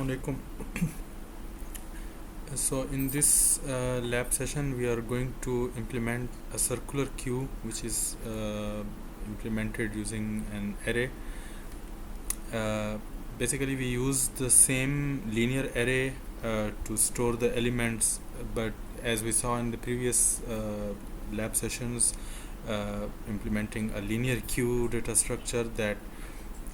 Assalamualaikum. So in this lab session we are going to implement a circular queue which is implemented using an array. Basically we use the same linear array to store the elements, but as we saw in the previous lab sessions, implementing a linear queue data structure, that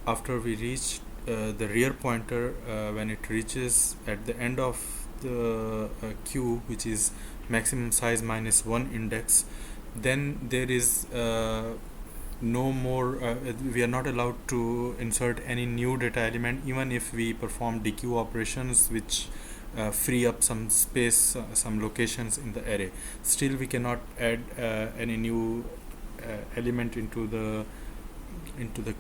after we reach the rear pointer, when it reaches at the end of the queue, which is maximum size minus 1 index, then there is no more we are not allowed to insert any new data element, even if we perform dequeue operations which free up some space, some locations in the array. Still we cannot add any new element into the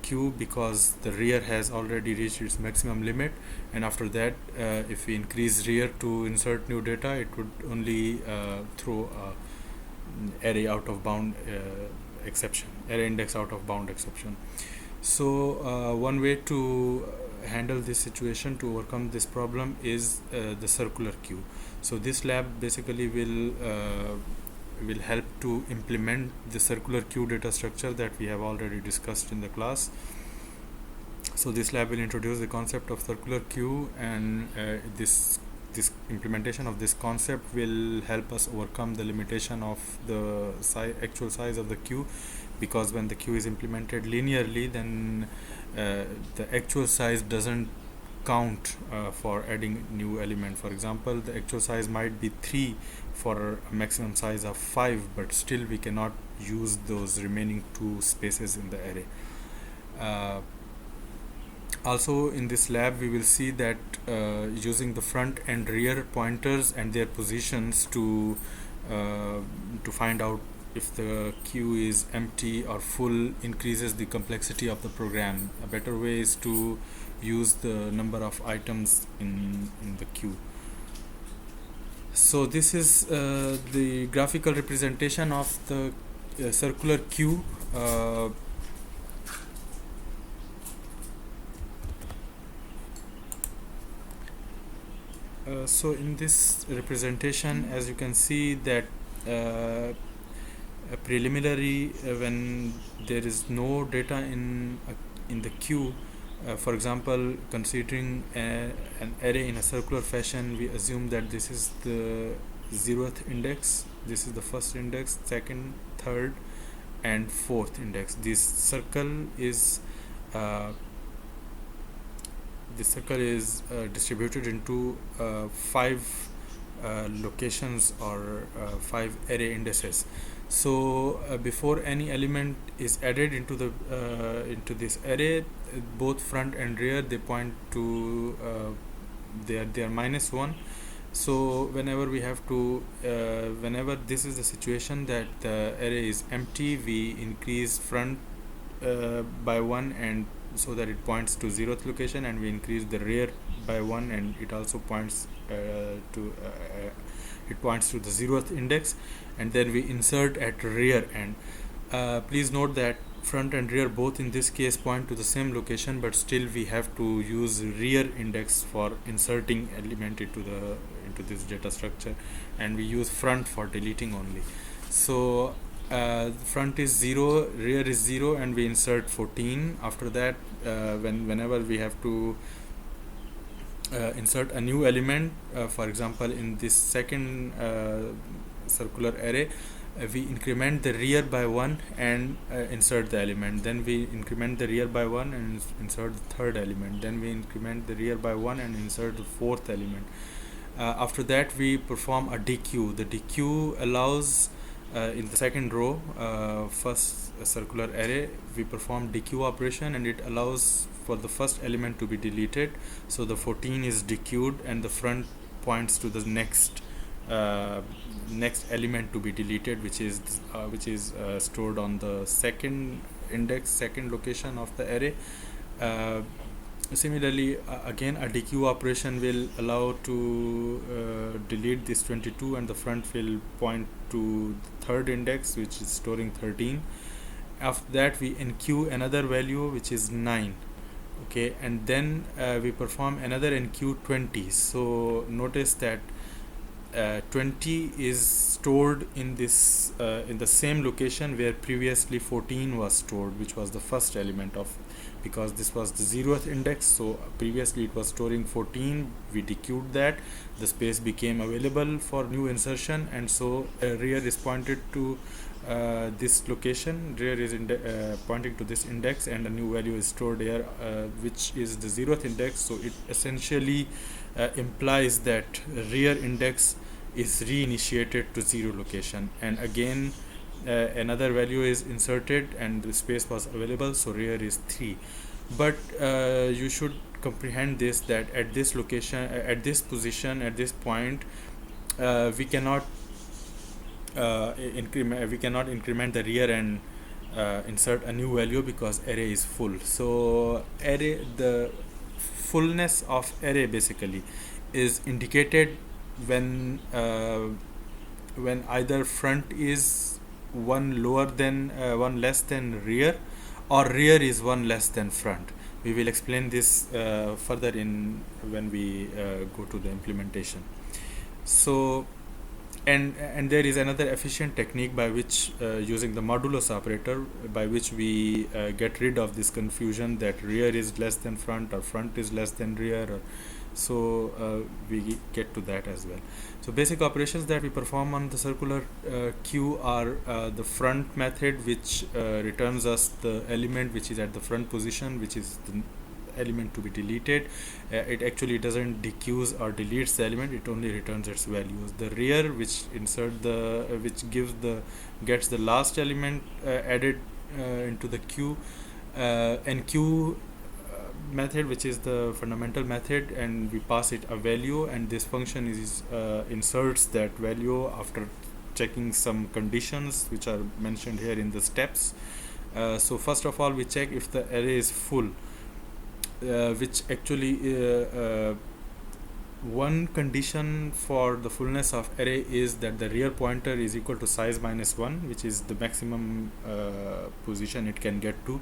queue, because the rear has already reached its maximum limit, and after that if we increase rear to insert new data, it would only throw a array out of bound exception, array index out of bound exception. So one way to handle this situation, to overcome this problem, is the circular queue. So this lab basically will help to implement the circular queue data structure that we have already discussed in the class. So this lab will introduce the concept of circular queue, and this implementation of this concept will help us overcome the limitation of the actual size of the queue, because when the queue is implemented linearly, then the actual size doesn't count for adding new element. For example, the actual size might be 3 for a maximum size of 5, but still we cannot use those remaining 2 spaces in the array. Also in this lab we will see that using the front and rear pointers and their positions to find out if the queue is empty or full increases the complexity of the program. A better way is to use the number of items in the queue. So this is the graphical representation of the circular queue. So in this representation, as you can see, that preliminary, when there is no data in the queue, for example, considering an array in a circular fashion, we assume that this is the 0th index, this is the first index, second, third, and fourth index. This circle is distributed into 5 locations, or 5 array indices. So before any element is added into this array, both front and rear, they point to they are minus 1. So whenever we have to whenever this is the situation that the array is empty, we increase front by 1, and so that it points to 0th location, and we increase the rear by 1, and it also points to the 0th index, and then we insert at rear end. Please note that front and rear both in this case point to the same location, but still we have to use rear index for inserting element into this data structure, and we use front for deleting only. So front is 0, rear is 0, and we insert 14. After that, whenever we have to insert a new element, for example in this second circular array, we increment the rear by 1 and insert the element. Then we increment the rear by 1 and insert the third element. Then we increment the rear by 1 and insert the fourth element. After that, we perform a dequeue. The dequeue allows in the second row, first circular array, we perform dequeue operation, and it allows for the first element to be deleted. So the 14 is dequeued, and the front points to the next element to be deleted, which is stored on the second index, second location of the array. Similarly, again a dequeue operation will allow to delete this 22, and the front will point to the third index, which is storing 13. After that, we enqueue another value which is 9. Okay, and then we perform another enqueue 20. So notice that 20 is stored in this in the same location where previously 14 was stored, which was the first element of, because this was the 0th index. So previously it was storing 14, we dequeued that, the space became available for new insertion, and so rear is pointed to this location, rear is pointing to this index, and a new value is stored here, which is the 0th index. So it essentially implies that rear index is reinitiated to 0 location, and again another value is inserted and the space was available, so rear is 3. But you should comprehend this, that at this location, at this position, at this point, we cannot increment the rear and insert a new value because array is full. So the fullness of array basically is indicated when either front is one less than rear, or rear is one less than front. We will explain this further when we go to the implementation. So and there is another efficient technique by which using the modulus operator, by which we get rid of this confusion that rear is less than front or front is less than rear, so we get to that as well. So basic operations that we perform on the circular queue are the front method, which returns us the element which is at the front position, which is the element to be deleted. It actually doesn't dequeues or deletes the element, it only returns its values. The rear, which gets the last element added into the queue. Enqueue method, which is the fundamental method, and we pass it a value, and this function inserts that value after checking some conditions which are mentioned here in the steps. So first of all, we check if the array is full, which actually one condition for the fullness of array is that the rear pointer is equal to size minus 1, which is the maximum position it can get to,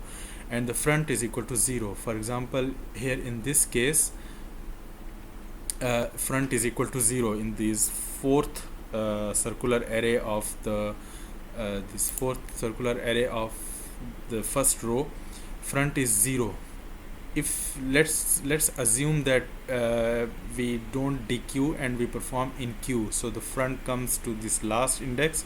and the front is equal to 0. For example, here in this case, front is equal to 0 in this fourth circular array of the first row. Front is 0. If let's assume that we don't dequeue and we perform enqueue, so the front comes to this last index.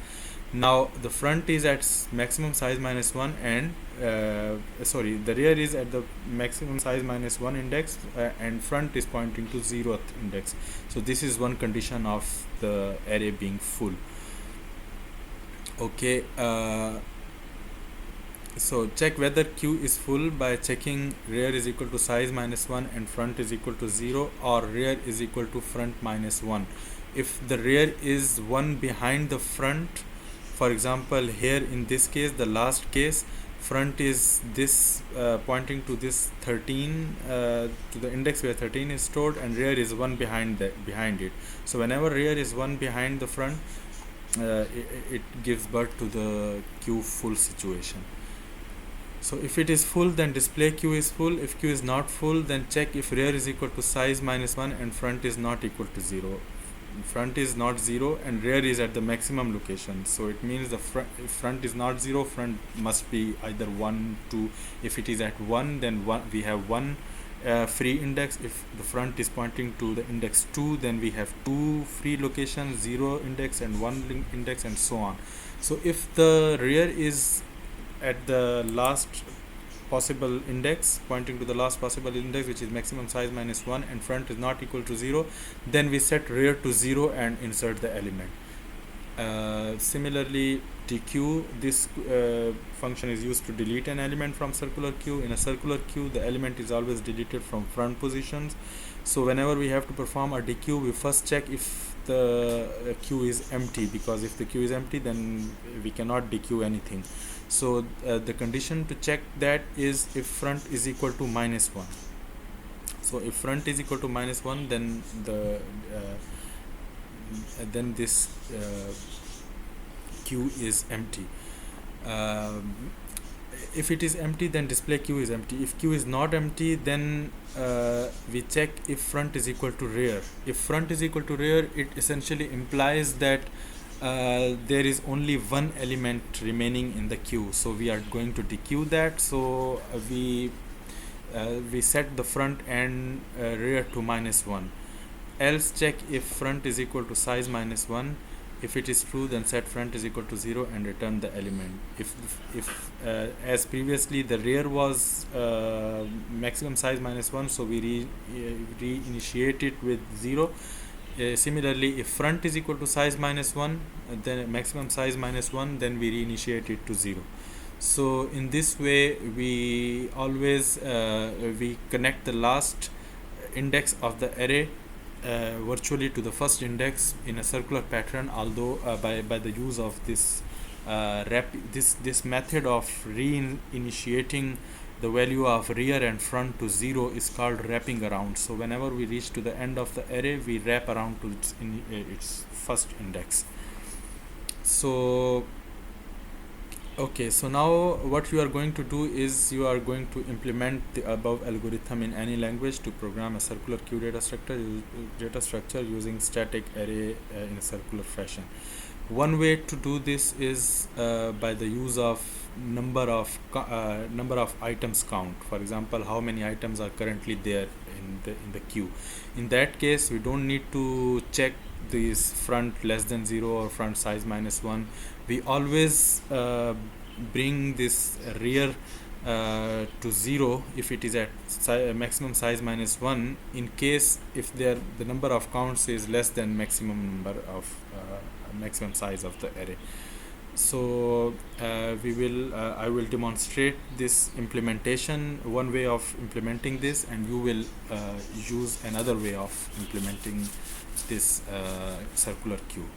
Now the front is at maximum size minus 1, and the rear is at the maximum size minus 1 index, and front is pointing to 0th index. So this is one condition of the array being full. Okay, so check whether queue is full by checking rear is equal to size minus 1 and front is equal to 0, or rear is equal to front minus 1. If the rear is 1 behind the front, for example here in this case, the last case, front is this pointing to this 13, to the index where 13 is stored, and rear is 1 behind it. So whenever rear is 1 behind the front, it gives birth to the queue full situation. So if it is full, then display queue is full. If queue is not full, then check if rear is equal to size minus 1 and front is not equal to 0. Front is not 0 and rear is at the maximum location. So it means if front is not 0, front must be either 1, 2. If it is at 1, then we have 1 free index. If the front is pointing to the index 2, then we have 2 free locations, 0 index and 1 index, and so on. So if the rear is at the last possible index, pointing to the last possible index, which is maximum size minus 1, and front is not equal to 0, then we set rear to 0 and insert the element. Similarly, dequeue, this function is used to delete an element from circular queue. In a circular queue, the element is always deleted from front positions. So whenever we have to perform a dequeue, we first check if the queue is empty, because if the queue is empty, then we cannot dequeue anything. So the condition to check that is if front is equal to minus 1. So if front is equal to minus 1, then this queue is empty. if it is empty, then display queue is empty. If queue is not empty, then we check if front is equal to rear. If front is equal to rear, it essentially implies that there is only one element remaining in the queue, so we are going to dequeue that. So we set the front and rear to -1. Else check if front is equal to size -1. If it is true, then set front is equal to 0 and return the element. If as previously the rear was maximum size -1, so we reinitiate it with 0. Similarly, if front is equal to size -1, then maximum size -1, then we reinitiate it to 0. So in this way, we always we connect the last index of the array virtually to the first index in a circular pattern, although by the use of this this method of reinitiating the value of rear and front to 0 is called wrapping around. So whenever we reach to the end of the array, we wrap around to its first index. So okay, so now what you are going to do is you are going to implement the above algorithm in any language to program a circular queue data structure using static array in a circular fashion. One way to do this is by the use of number of items count. For example, how many items are currently there in the queue. In that case, we don't need to check this front less than 0 or front size -1. We always bring this rear to 0 if it is at maximum size -1, in case if the number of counts is less than maximum number of maximum size of the array. So I will demonstrate this implementation, one way of implementing this, and you will use another way of implementing this circular queue.